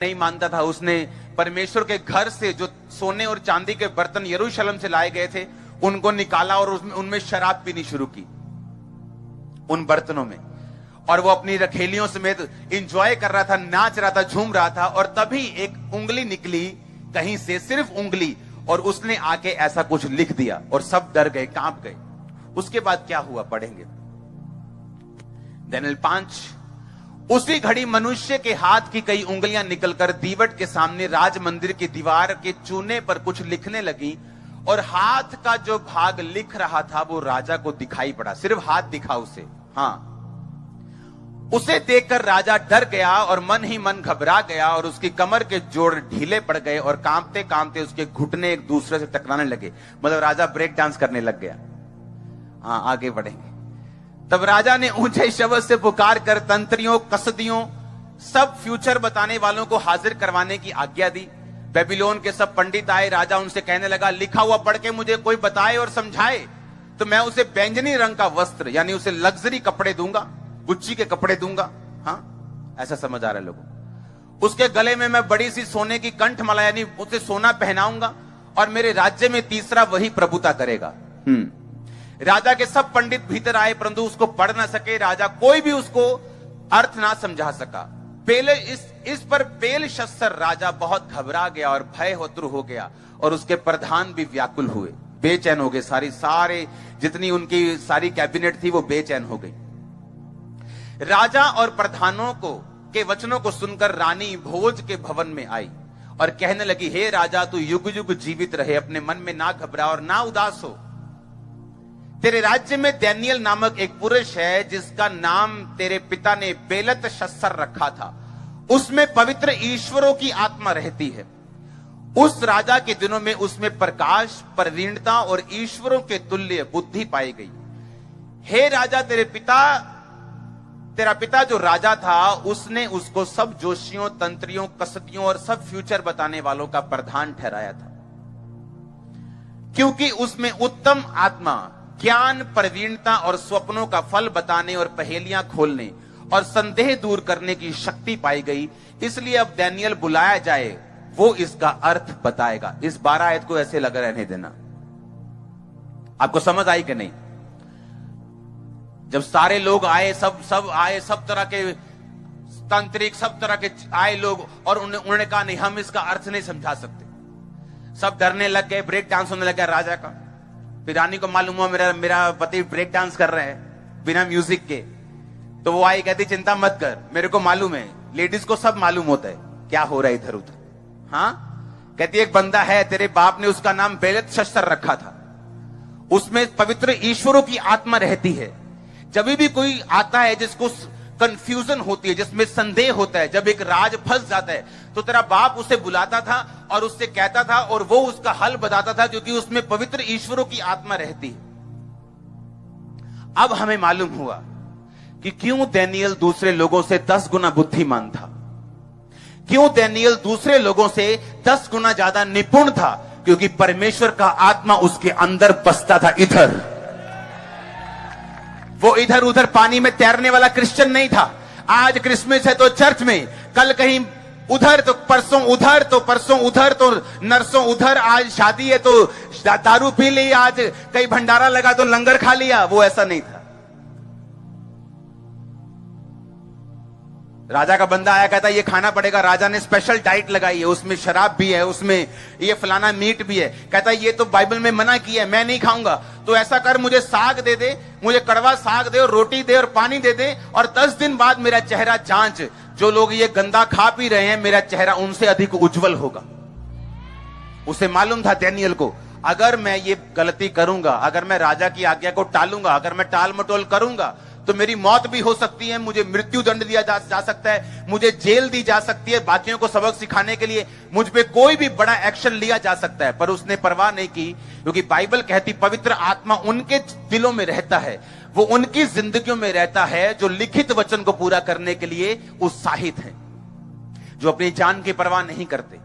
नहीं मानता था। उसने परमेश्वर के घर से जो सोने और चांदी के बर्तन यरूशलेम से लाए गए थे उनको निकाला और उनमें शराब पीनी शुरू की, उन बर्तनों में। और वो अपनी रखेलियों समेत एंजॉय कर रहा था, नाच रहा था, झूम रहा था। और तभी एक उंगली निकली कहीं से, सिर्फ उंगली, और उसने आके ऐसा कुछ लिख दिया और सब डर गए, कांप गए। उसके बाद क्या हुआ पढ़ेंगे। दानियेल 5। उसी घड़ी मनुष्य के हाथ की कई उंगलियां निकलकर दीवट के सामने राज मंदिर की दीवार के चूने पर कुछ लिखने लगी, और हाथ का जो भाग लिख रहा था वो राजा को दिखाई पड़ा। सिर्फ हाथ दिखा उसे। हाँ, उसे देखकर राजा डर गया और मन ही मन घबरा गया, और उसकी कमर के जोड़ ढीले पड़ गए और कांपते कांपते उसके घुटने एक दूसरे से टकराने लगे। मतलब राजा ब्रेक डांस करने लग गया। हाँ, आगे बढ़ेंगे। तब राजा ने ऊंचे शब्द से पुकार कर तंत्रियों, कसदियों, सब फ्यूचर बताने वालों को हाजिर करवाने की आज्ञा दी। बेबीलोन के सब पंडित आए। राजा उनसे कहने लगा, लिखा हुआ पढ़ के मुझे कोई बताए और समझाए तो मैं उसे बैंगनी रंग का वस्त्र, यानी उसे लग्जरी कपड़े दूंगा, गुच्ची के कपड़े दूंगा। हाँ, ऐसा समझ आ रहा है लोगों को। उसके गले में मैं बड़ी सी सोने की कंठमाला, यानी उसे सोना पहनाऊंगा, और मेरे राज्य में तीसरा वही प्रभुता करेगा। राजा के सब पंडित भीतर आए, परंतु उसको पढ़ ना सके। राजा कोई भी उसको अर्थ ना समझा सका। पहले इस पर बेलशस्सर राजा बहुत घबरा गया और भय होत्र हो गया, और उसके प्रधान भी व्याकुल हुए, बेचैन हो गए। सारे जितनी उनकी सारी कैबिनेट थी वो बेचैन हो गई। राजा और प्रधानों के वचनों को सुनकर रानी भोज के भवन में आई और कहने लगी, हे राजा, तू युग युग जीवित रहे, अपने मन में ना घबरा और ना उदास हो। तेरे राज्य में दानियेल नामक एक पुरुष है जिसका नाम तेरे पिता ने बेलतशस्सर रखा था। उसमें पवित्र ईश्वरों की आत्मा रहती है। उस राजा के दिनों में उसमें प्रकाश, प्रवीणता और ईश्वरों के तुल्य बुद्धि पाई गई। हे राजा, तेरा पिता जो राजा था उसने उसको सब जोशियों, तंत्रियों, कसदियों और सब फ्यूचर बताने वालों का प्रधान ठहराया था, क्योंकि उसमें उत्तम आत्मा, ज्ञान, प्रवीणता और स्वप्नों का फल बताने और पहेलियां खोलने और संदेह दूर करने की शक्ति पाई गई। इसलिए अब दानियेल बुलाया जाए, वो इसका अर्थ बताएगा। इस 12 आयत को ऐसे लगा रहने देना। आपको समझ आई कि नहीं? जब सारे लोग आए, सब आए, सब तरह के तांत्रिक, सब तरह के आए लोग, और उन्होंने कहा, नहीं, हम इसका अर्थ नहीं समझा सकते। सब डरने लग गए, ब्रेक डांस होने लग गया राजा का। फिर रानी को मालूम हुआ मेरा पति ब्रेक डांस कर रहे हैं बिना म्यूजिक के। तो वो आई, कहती, चिंता मत कर, मेरे को मालूम है, लेडीज को सब मालूम होता है क्या हो रहा है इधर उधर। हाँ, कहती, एक बंदा है, तेरे बाप ने उसका नाम बेलतशस्सर रखा था, उसमें पवित्र ईश्वरों की आत्मा रहती है। जब भी कोई आता है जिसको कंफ्यूजन होती है, जिसमें संदेह होता है, जब एक राज फंस जाता है, तो तेरा बाप उसे बुलाता था और उससे कहता था, और वो उसका हल बताता था, क्योंकि उसमें पवित्र ईश्वरों की आत्मा रहती है। अब हमें मालूम हुआ कि क्यों दानियेल दूसरे लोगों से 10 गुना बुद्धिमान था, क्यों दानियेल दूसरे लोगों से 10 गुना ज्यादा निपुण था, क्योंकि परमेश्वर का आत्मा उसके अंदर बसता था। इधर वो इधर उधर पानी में तैरने वाला क्रिश्चियन नहीं था। आज क्रिसमस है तो चर्च में, कल कहीं उधर तो परसों उधर, तो परसों उधर तो नरसों उधर, आज शादी है तो दारू पी ली, आज कहीं भंडारा लगा तो लंगर खा लिया। वो ऐसा नहीं था। राजा का बंदा आया, कहता, ये खाना पड़ेगा। राजा ने स्पेशल डाइट लगाई है, उसमें शराब भी है, उसमें ये फलाना मीट भी है। कहता, ये तो बाइबल में मना किया है, मैं नहीं खाऊंगा। तो ऐसा कर, मुझे साग दे दे, मुझे कड़वा साग दे और रोटी दे और पानी दे दे, और 10 दिन बाद मेरा चेहरा जांच, जो लोग ये गंदा खा पी रहे हैं, मेरा चेहरा उनसे अधिक उज्जवल होगा। उसे मालूम था दानियेल को, अगर मैं ये गलती करूंगा, अगर मैं राजा की आज्ञा को टालूंगा, अगर मैं टाल मटोल करूंगा, तो मेरी मौत भी हो सकती है, मुझे मृत्यु दंड दिया जा सकता है, मुझे जेल दी जा सकती है, बाकियों को सबक सिखाने के लिए मुझ पे कोई भी बड़ा एक्शन लिया जा सकता है। पर उसने परवाह नहीं की, क्योंकि बाइबल कहती, पवित्र आत्मा उनके दिलों में रहता है, वो उनकी जिंदगियों में रहता है जो लिखित वचन को पूरा करने के लिए उत्साहित हैं, जो अपनी जान की परवाह नहीं करते,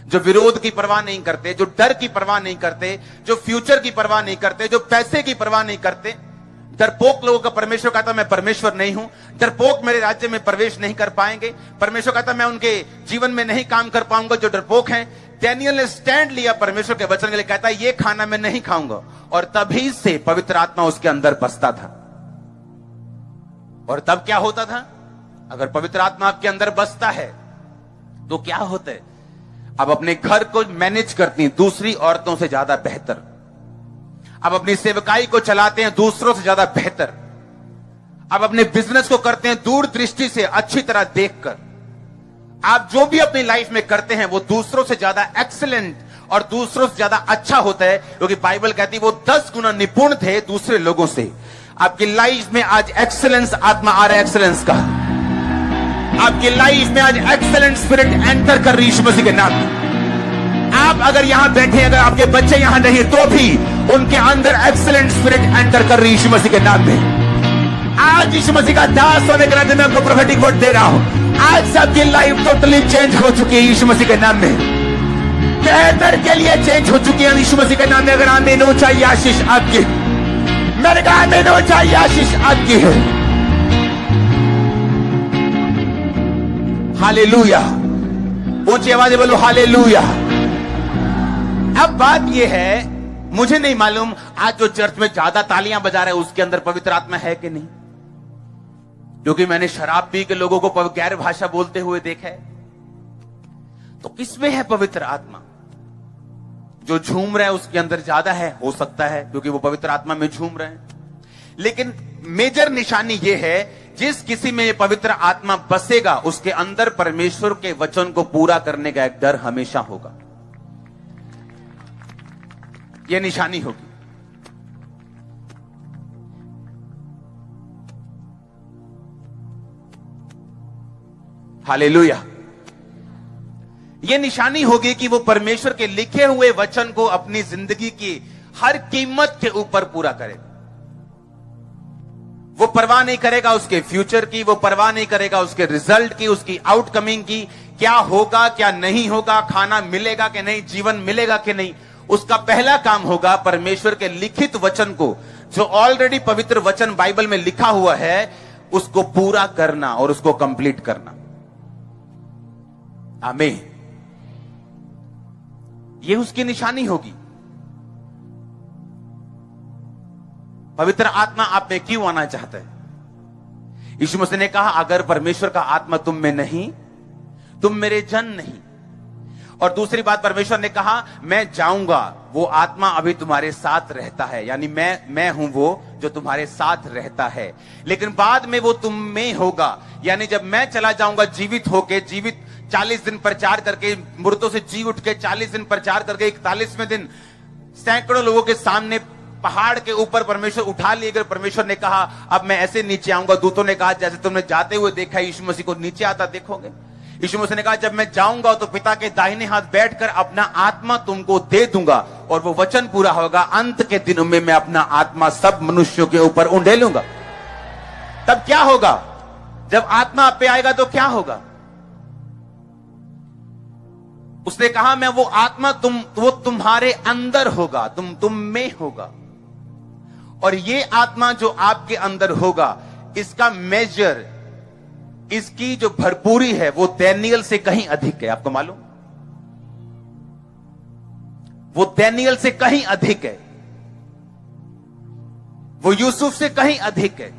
जो विरोध की परवाह नहीं करते, जो डर की परवाह नहीं करते, जो फ्यूचर की परवाह नहीं करते, जो पैसे की परवाह नहीं करते, डरपोक लोगों का परमेश्वर कहता मैं परमेश्वर नहीं हूं, डरपोक मेरे राज्य में प्रवेश नहीं कर पाएंगे। परमेश्वर कहता मैं उनके जीवन में नहीं काम कर पाऊंगा जो डरपोक हैं। डैनियल ने स्टैंड लिया परमेश्वर के वचन के लिए, कहता ये खाना मैं नहीं खाऊंगा, और तभी से पवित्र आत्मा उसके अंदर बसता था। और तब क्या होता था? अगर पवित्र आत्मा आपके अंदर बसता है तो क्या होता है? अब अपने घर को मैनेज करती हैं दूसरी औरतों से ज्यादा बेहतर, अब अपनी सेवकाई को चलाते हैं दूसरों से ज्यादा बेहतर, अब अपने बिजनेस को करते हैं दूर दृष्टि से अच्छी तरह देखकर। आप जो भी अपनी लाइफ में करते हैं वो दूसरों से ज्यादा एक्सीलेंट और दूसरों से ज्यादा अच्छा होता है, क्योंकि बाइबल कहती है वो 10 गुना निपुण थे दूसरे लोगों से। आपकी लाइफ में आज एक्सीलेंस आत्मा आ रहा है, एक्सीलेंस का आपकी लाइफ में आज एक्सीलेंट स्पिरिट एंटर कर रही है यीशु मसीह के नाम में। आप अगर यहां बैठे, अगर आपके बच्चे यहां नहीं तो भी उनके अंदर एक्सीलेंट स्पिरिट एंटर कर रही है यीशु मसीह के नाम में। आज यीशु मसीह का दास होने के नाते मैं आपको प्रोफेटिक वर्ड दे रहा हूं। आज से आपकी लाइफ टोटली चेंज हो चुकी है यीशु मसीह के नाम में, बेहतर के लिए चेंज हो चुकी है यीशु मसीह के नाम में। अगर आमीन हो चाहिए आशीष आपकी, मैंने कहा आमीन हो चाहिए आशीष आपकी है। हालेलुया, ऊंची आवाज बोलो हालेलुया। अब बात यह है, मुझे नहीं मालूम आज जो चर्च में ज्यादा तालियां बजा रहे हैं उसके अंदर पवित्र आत्मा है कि नहीं, क्योंकि मैंने शराब पी के लोगों को गैर भाषा बोलते हुए देखा है। तो किसमें है पवित्र आत्मा? जो झूम रहा है उसके अंदर ज्यादा है, हो सकता है क्योंकि वो पवित्र आत्मा में झूम रहे हैं। लेकिन मेजर निशानी यह है, जिस किसी में ये पवित्र आत्मा बसेगा उसके अंदर परमेश्वर के वचन को पूरा करने का एक डर हमेशा होगा। यह निशानी होगी। हालेलुया। यह निशानी होगी कि वो परमेश्वर के लिखे हुए वचन को अपनी जिंदगी की हर कीमत के ऊपर पूरा करेगा। वो परवाह नहीं करेगा उसके फ्यूचर की, वो परवाह नहीं करेगा उसके रिजल्ट की, उसकी आउटकमिंग की, क्या होगा क्या नहीं होगा, खाना मिलेगा कि नहीं, जीवन मिलेगा कि नहीं। उसका पहला काम होगा परमेश्वर के लिखित वचन को, जो ऑलरेडी पवित्र वचन बाइबल में लिखा हुआ है, उसको पूरा करना और उसको कंप्लीट करना। आमीन। ये उसकी निशानी होगी। पवित्र आत्मा आप में क्यों आना चाहता है? यीशु मसीह ने कहा अगर परमेश्वर का आत्मा तुम में नहीं, तुम मेरे जन नहीं। और दूसरी बात परमेश्वर ने कहा मैं जाऊंगा, वो आत्मा अभी तुम्हारे साथ रहता है, यानी मैं हूं वो जो तुम्हारे साथ रहता है, लेकिन बाद में वो तुम में होगा। यानी जब मैं चला जाऊंगा जीवित होके, जीवित 40 दिन प्रचार करके, मुर्दों से जी उठ के 40 दिन प्रचार करके 41वें दिन सैकड़ों लोगों के सामने पहाड़ के ऊपर परमेश्वर उठा लिए गए। परमेश्वर ने कहा अब मैं ऐसे नीचे आऊंगा। दूतों ने कहा जैसे तुमने जाते हुए देखा यीशु मसीह को नीचे आता देखोगे। यीशु मसीह ने कहा जब मैं जाऊंगा तो पिता के दाहिने हाथ बैठकर अपना आत्मा तुमको दे दूंगा, और वो वचन पूरा होगा, अंत के दिनों में मैं अपना आत्मा सब मनुष्यों के ऊपर उंडेलूंगा। तब क्या होगा? जब आत्मा आप पे आएगा तो क्या होगा? उसने कहा मैं वो आत्मा वो तुम्हारे अंदर होगा, तुम में होगा। और ये आत्मा जो आपके अंदर होगा, इसका मेजर, इसकी जो भरपूरी है वो दानियेल से कहीं अधिक है। आपको मालूम? वो दानियेल से कहीं अधिक है, वो यूसुफ से कहीं अधिक है।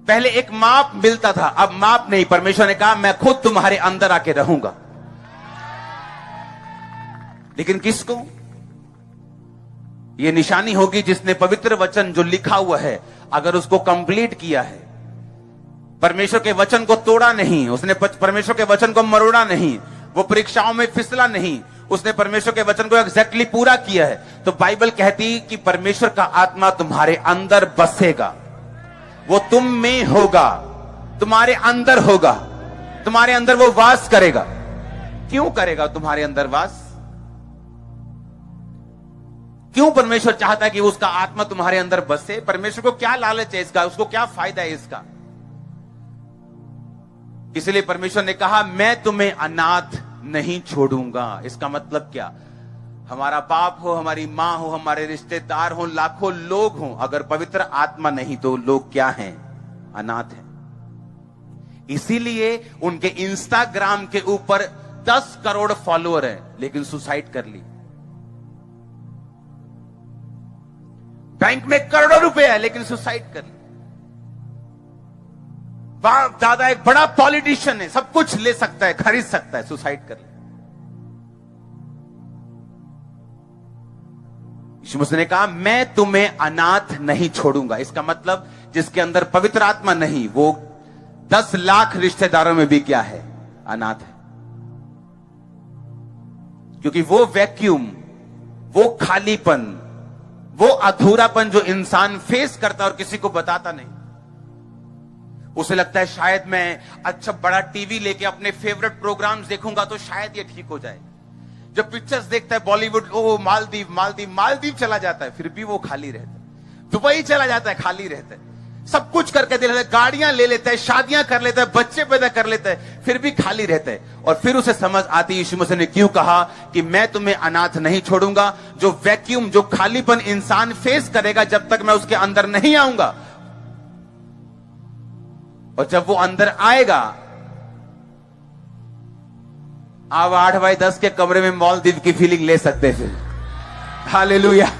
पहले एक माप मिलता था, अब माप नहीं। परमेश्वर ने कहा मैं खुद तुम्हारे अंदर आके रहूंगा। लेकिन किसको? यह निशानी होगी जिसने पवित्र वचन जो लिखा हुआ है अगर उसको कंप्लीट किया है, परमेश्वर के वचन को तोड़ा नहीं, उसने परमेश्वर के वचन को मरोड़ा नहीं, वो परीक्षाओं में फिसला नहीं, उसने परमेश्वर के वचन को एग्जैक्टली पूरा किया है, तो बाइबल कहती कि परमेश्वर का आत्मा तुम्हारे अंदर बसेगा, वो तुम में होगा, तुम्हारे अंदर होगा, तुम्हारे अंदर वो वास करेगा। क्यों करेगा तुम्हारे अंदर वास? क्यों परमेश्वर चाहता है कि उसका आत्मा तुम्हारे अंदर बसे? परमेश्वर को क्या लालच है इसका? उसको क्या फायदा है इसका? इसलिए परमेश्वर ने कहा मैं तुम्हें अनाथ नहीं छोड़ूंगा। इसका मतलब क्या? हमारा बाप हो, हमारी मां हो, हमारे रिश्तेदार हो, लाखों लोग हों, अगर पवित्र आत्मा नहीं तो लोग क्या हैं? अनाथ हैं। इसीलिए उनके इंस्टाग्राम के ऊपर 10 करोड़ फॉलोअर हैं, लेकिन सुसाइड कर ली। बैंक में करोड़ों रुपए है, लेकिन सुसाइड कर ली। बाप दादा एक बड़ा पॉलिटिशियन है, सब कुछ ले सकता है, खरीद सकता है, सुसाइड कर ली। यीशु मसीह ने कहा, मैं तुम्हें अनाथ नहीं छोड़ूंगा। इसका मतलब जिसके अंदर पवित्र आत्मा नहीं, वो 10 लाख रिश्तेदारों में भी क्या है? अनाथ है। क्योंकि वो वैक्यूम, वो खालीपन, वो अधूरापन जो इंसान फेस करता है और किसी को बताता नहीं, उसे लगता है शायद मैं अच्छा बड़ा टीवी लेके अपने फेवरेट प्रोग्राम्स देखूंगा तो शायद ये ठीक हो जाए। जब पिक्चर्स देखता है बॉलीवुड, ओ मालदीव मालदीव मालदीव चला जाता है, फिर भी वो खाली रहता है। दुबई चला जाता है, खाली रहता है। सब कुछ करके दे लेता है, गाड़ियां ले लेता है, शादियां कर लेता है, बच्चे पैदा कर लेता है, फिर भी खाली रहता है। और फिर उसे समझ आती है यीशु मसीह ने क्यों कहा कि मैं तुम्हें अनाथ नहीं छोड़ूंगा। जो वैक्यूम, जो खालीपन इंसान फेस करेगा जब तक मैं उसके अंदर नहीं आऊंगा, और जब वो अंदर आएगा, आप 8x10 के कमरे में मालदीव की फीलिंग ले सकते हैं। हालेलुया।